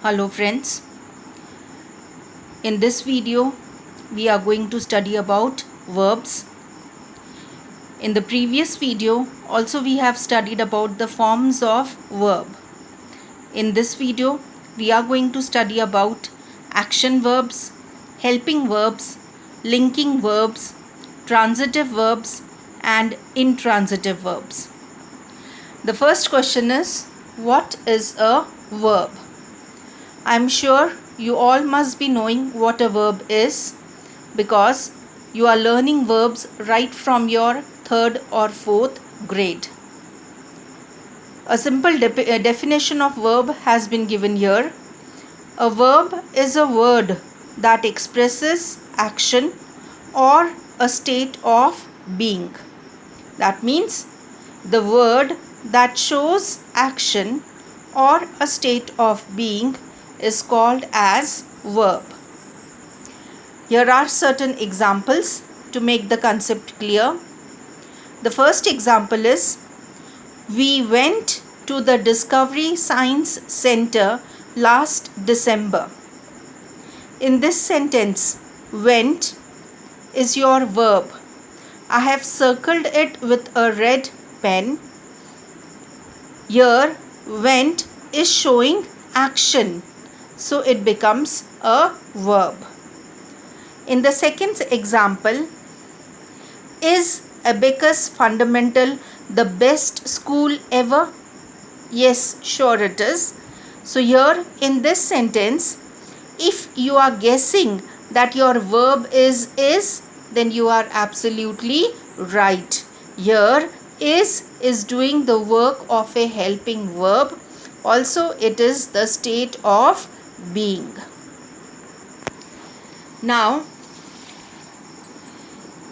Hello friends, in this video we are going to study about verbs. In the previous video also we have studied about the forms of verb. In this video we are going to study about action verbs, helping verbs, linking verbs, transitive verbs and intransitive verbs. The first question is, what is a verb? I am sure you all must be knowing what a verb is because you are learning verbs right from your third or fourth grade. A simple definition of verb has been given here. A verb is a word that expresses action or a state of being. That means the word that shows action or a state of being is called as verb. Here are certain examples to make the concept clear. The first example is, we went to the Discovery Science Center last December. In this sentence, went is your verb. I have circled it with a red pen. Here, went is showing action, so it becomes a verb. In the second example, is Abacus Fundamental the best school ever? Yes, sure it is. So here in this sentence, if you are guessing that your verb is, then you are absolutely right. Here is doing the work of a helping verb. Also, it is the state of being. Now,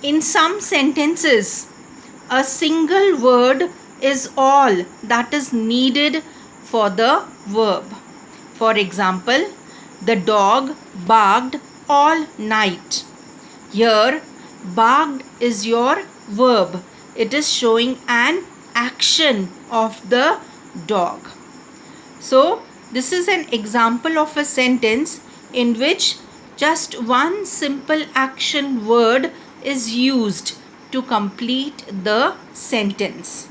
in some sentences, a single word is all that is needed for the verb. For example, the dog barked all night. Here, barked is your verb. It is showing an action of the dog. So, this is an example of a sentence in which just one simple action word is used to complete the sentence.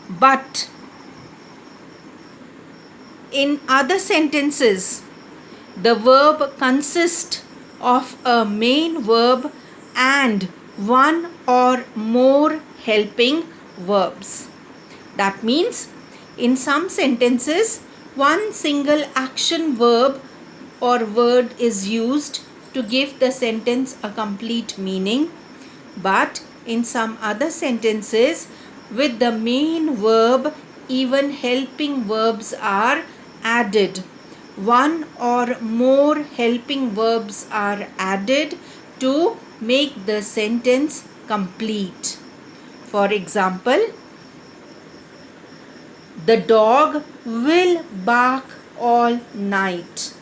But in other sentences, the verb consists of a main verb and one or more helping verbs. That means in some sentences, one single action verb or word is used to give the sentence a complete meaning. But in some other sentences, with the main verb, even helping verbs are added. One or more helping verbs are added to make the sentence complete. For example, the dog will bark all night.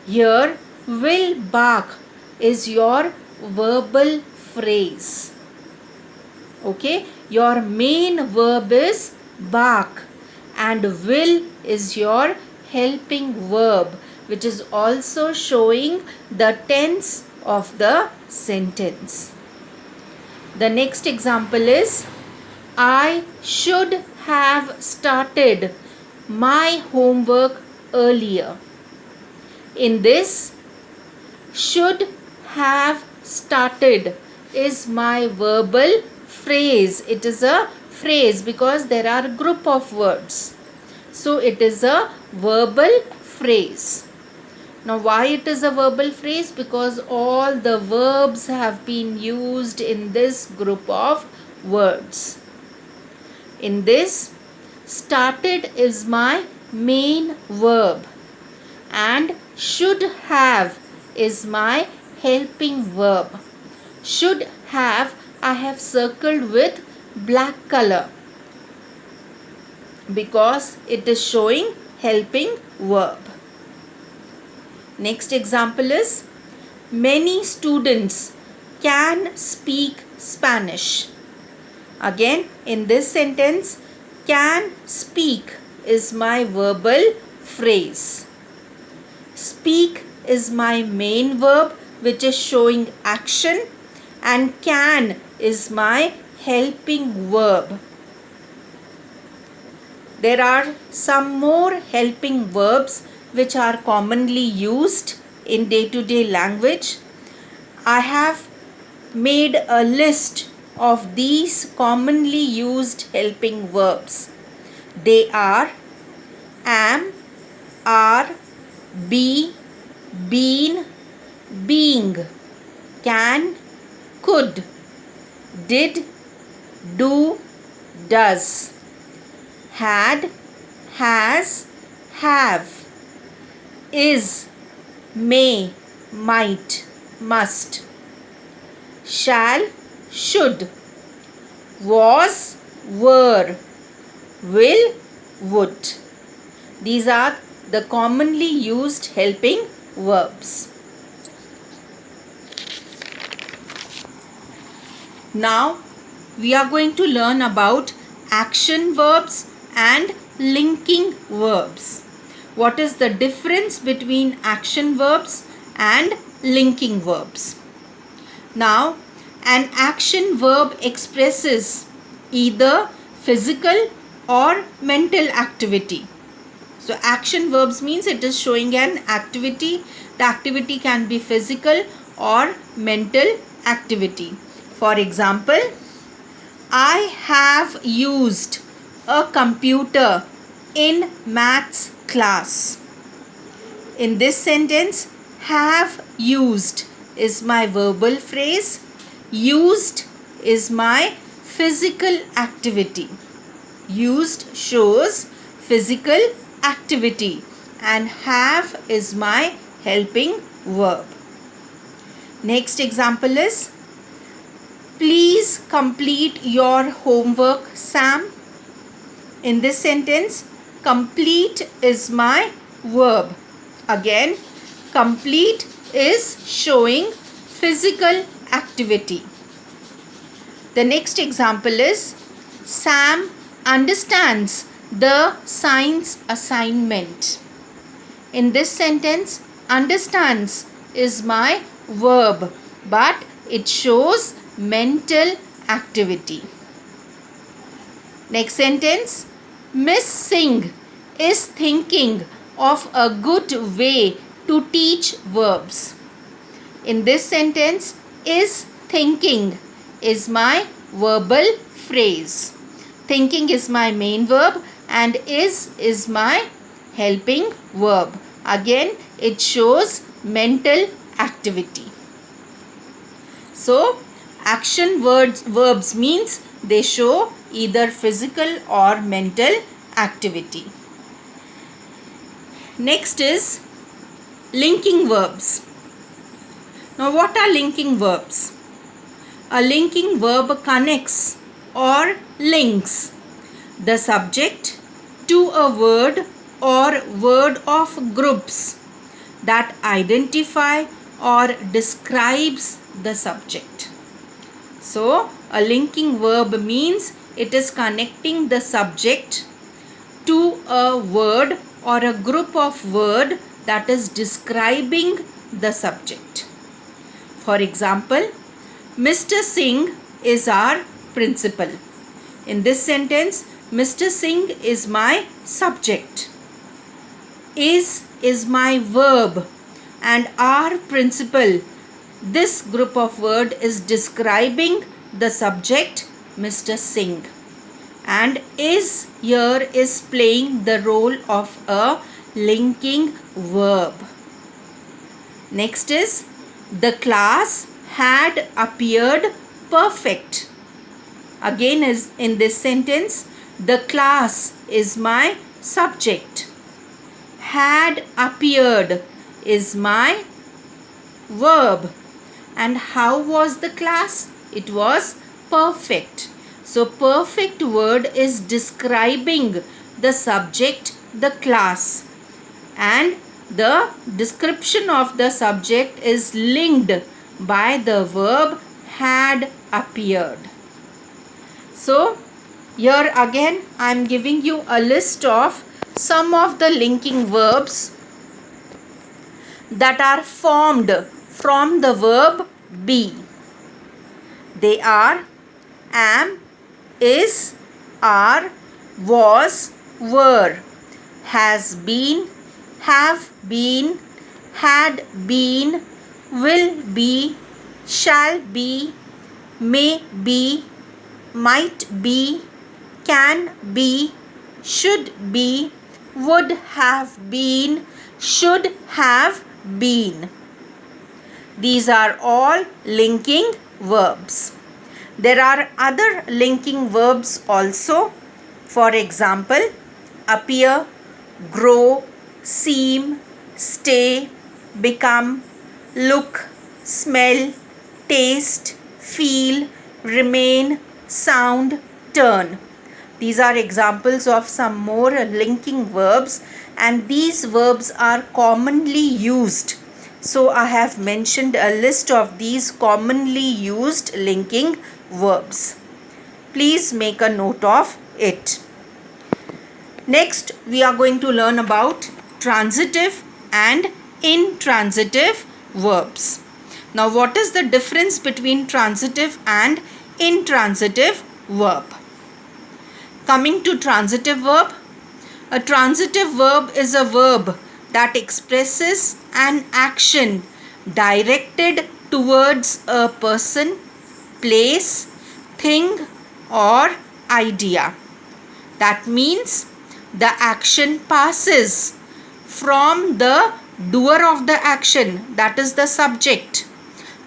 Here, will bark is your verbal phrase. Okay, your main verb is bark and will is your helping verb, which is also showing the tense of the sentence. The next example is, I should have started my homework earlier. In this, should have started is my verbal phrase. It is a phrase because there are a group of words. So it is a verbal phrase. Now why it is a verbal phrase? Because all the verbs have been used in this group of words. In this, started is my main verb and should have is my helping verb. Should have I have circled with black color because it is showing helping verb. Next example is, many students can speak Spanish. Again, in this sentence, can speak is my verbal phrase. Speak is my main verb which is showing action, and can is my helping verb. There are some more helping verbs which are commonly used in day-to-day language. I have made a list of these commonly used helping verbs. They are am, are, be, been, being, can, could, did, do, does, had, has, have, is, may, might, must, shall, should, was, were, will, would. These are the commonly used helping verbs. Now we are going to learn about action verbs and linking verbs. What is the difference between action verbs and linking verbs? Now, an action verb expresses either physical or mental activity. So, action verbs means it is showing an activity. The activity can be physical or mental activity. For example, I have used a computer in maths class. In this sentence, have used is my verbal phrase. Used is my physical activity. Used shows physical activity, and have is my helping verb. Next example is, please complete your homework, Sam. In this sentence, complete is my verb. Again, complete is showing physical activity. The next example is, Sam understands the science assignment. In this sentence, understands is my verb, but it shows mental activity. Next sentence, Miss Singh is thinking of a good way to teach verbs. In this sentence, is thinking is my verbal phrase. Thinking is my main verb and is my helping verb. Again, it shows mental activity. So, action verbs means they show either physical or mental activity. Next is linking verbs. Now, what are linking verbs? A linking verb connects or links the subject to a word or word of groups that identify or describes the subject. So, a linking verb means it is connecting the subject to a word or a group of word that is describing the subject. For example, Mr. Singh is our principal. In this sentence, Mr. Singh is my subject. Is my verb, and our principal, this group of word is describing the subject Mr. Singh, and is here is playing the role of a linking verb. Next is, the class had appeared perfect. Again, is in this sentence, the class is my subject. Had appeared is my verb. And how was the class? It was perfect. So, perfect word is describing the subject, the class. And the description of the subject is linked by the verb had appeared. So, here again I am giving you a list of some of the linking verbs. that are formed from the verb be. They are am, is, are, was, were, has been, have been, had been, will be, shall be, may be, might be, can be, should be, would have been, should have been. These are all linking verbs. There are other linking verbs also. For example, appear, grow, seem, stay, become, look, smell, taste, feel, remain, sound, turn. These are examples of some more linking verbs, and these verbs are commonly used. So I have mentioned a list of these commonly used linking verbs. Please make a note of it. Next, we are going to learn about transitive and intransitive verbs. Now, what is the difference between transitive and intransitive verb? Coming to transitive verb, a transitive verb is a verb that expresses an action directed towards a person, place, thing, or idea. That means the action passes from the doer of the action, that is the subject,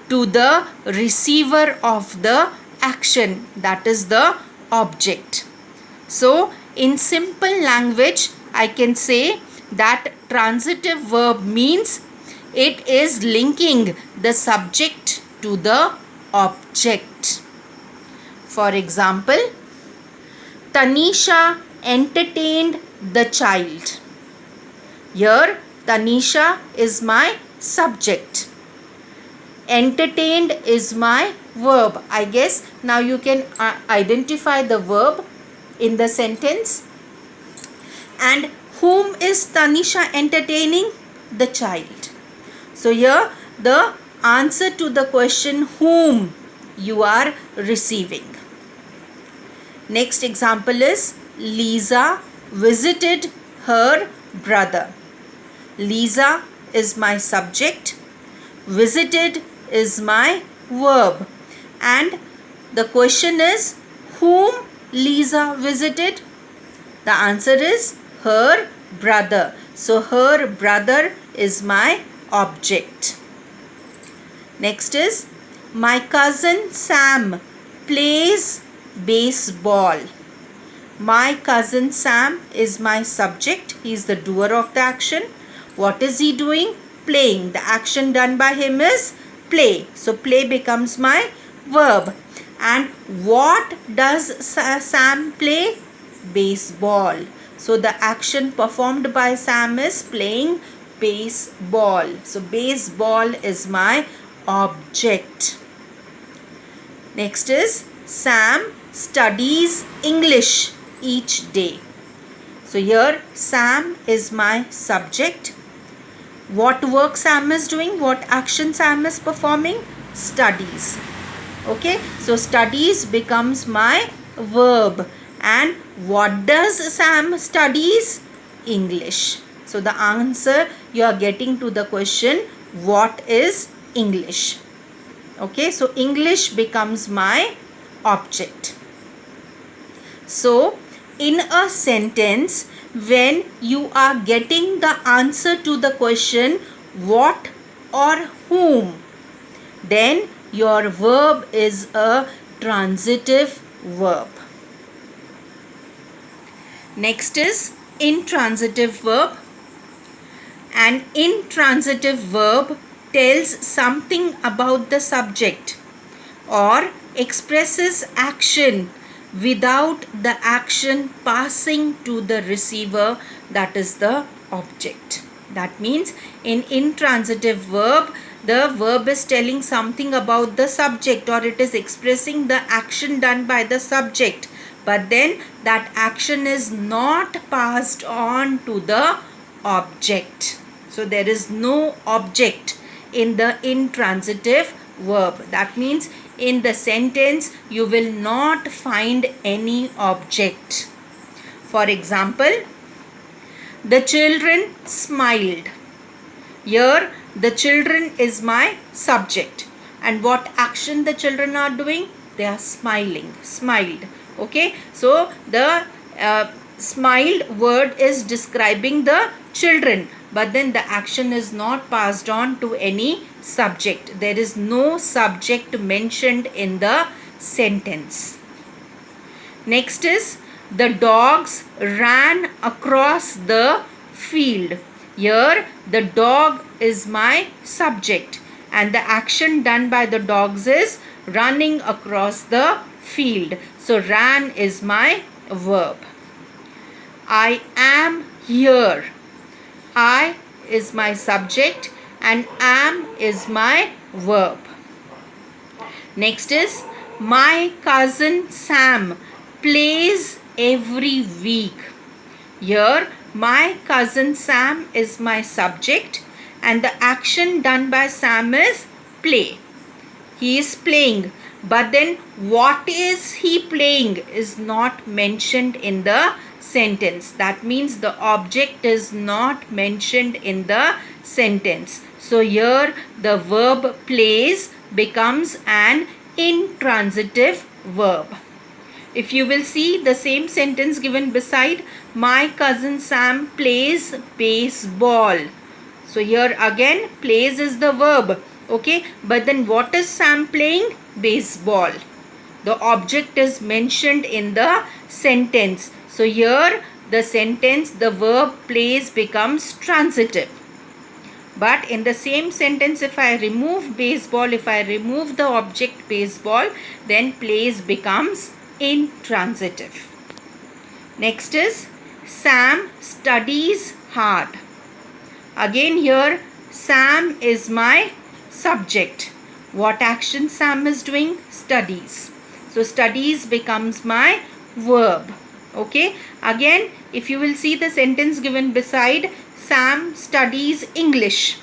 to the receiver of the action, that is the object. So, in simple language, I can say that transitive verb means it is linking the subject to the object. For example, Tanisha entertained the child. Here, Tanisha is my subject. Entertained is my verb. I guess now you can identify the verb in the sentence. And whom is Tanisha entertaining? The child. So here the answer to the question whom you are receiving. Next example is Lisa visited her brother. Lisa is my subject. Visited is my verb. And the question is whom Lisa visited? The answer is her brother. So her brother is my object. Next is my cousin Sam plays baseball. My cousin Sam is my subject. He is the doer of the action. What is he doing? Playing. The action done by him is play. So play becomes my verb. And what does Sam play? Baseball. So the action performed by Sam is playing baseball. So baseball is my object. Next is Sam studies English each day. So here Sam is my subject. What work Sam is doing? What action Sam is performing? Studies. Okay, so studies becomes my verb. And what does Sam studies? English. So the answer you are getting to the question, what is English? Okay, so English becomes my object. So in a sentence, when you are getting the answer to the question what or whom, then your verb is a transitive verb. Next is intransitive verb. An intransitive verb tells something about the subject or expresses action without the action passing to the receiver, that is the object. That means in intransitive verb, the verb is telling something about the subject or it is expressing the action done by the subject, but then that action is not passed on to the object. So there is no object in the intransitive verb. That means in the sentence you will not find any object. For example, the children smiled. Here the children is my subject, and what action the children are doing? They are smiling, smiled. Okay, so the smiled word is describing the children, but then the action is not passed on to any subject. There is no subject mentioned in the sentence. Next is the dogs ran across the field. Here the dog is my subject and the action done by the dogs is running across the field. So ran is my verb. I am here. I is my subject and am is my verb. Next is my cousin Sam plays every week. Here my cousin Sam is my subject and the action done by Sam is play. He is playing, but then what is he playing is not mentioned in the sentence. That means the object is not mentioned in the sentence. So here the verb plays becomes an intransitive verb. If you will see the same sentence given beside, my cousin Sam plays baseball. So here again plays is the verb. Okay, but then what is Sam playing? Baseball. The object is mentioned in the sentence. So here the sentence, the verb plays becomes transitive. But in the same sentence, if I remove baseball, if I remove the object baseball, then plays becomes intransitive. Next is Sam studies hard. Again here Sam is my subject. What action Sam is doing? Studies. So studies becomes my verb. Okay. Again, if you will see the sentence given beside, Sam studies English.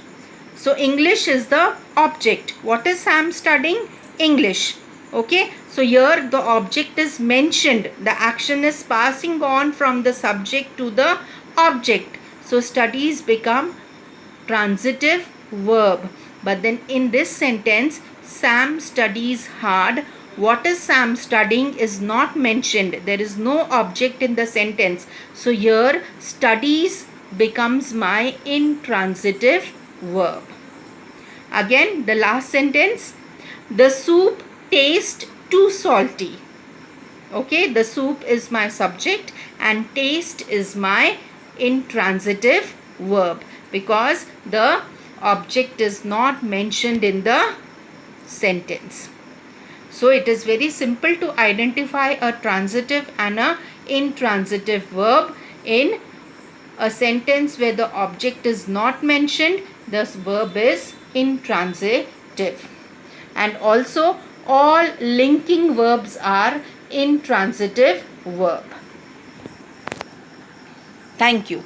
So English is the object. What is Sam studying? English. Okay. So here the object is mentioned. The action is passing on from the subject to the object. So studies become transitive verb. But then in this sentence, Sam studies hard. What is Sam studying is not mentioned. There is no object in the sentence. So here studies becomes my intransitive verb. Again the last sentence, the soup tastes too salty. Okay, the soup is my subject and taste is my intransitive verb because the object is not mentioned in the sentence. So it is very simple to identify a transitive and a intransitive verb. In a sentence where the object is not mentioned, this verb is intransitive. And also all linking verbs are intransitive verb. Thank you.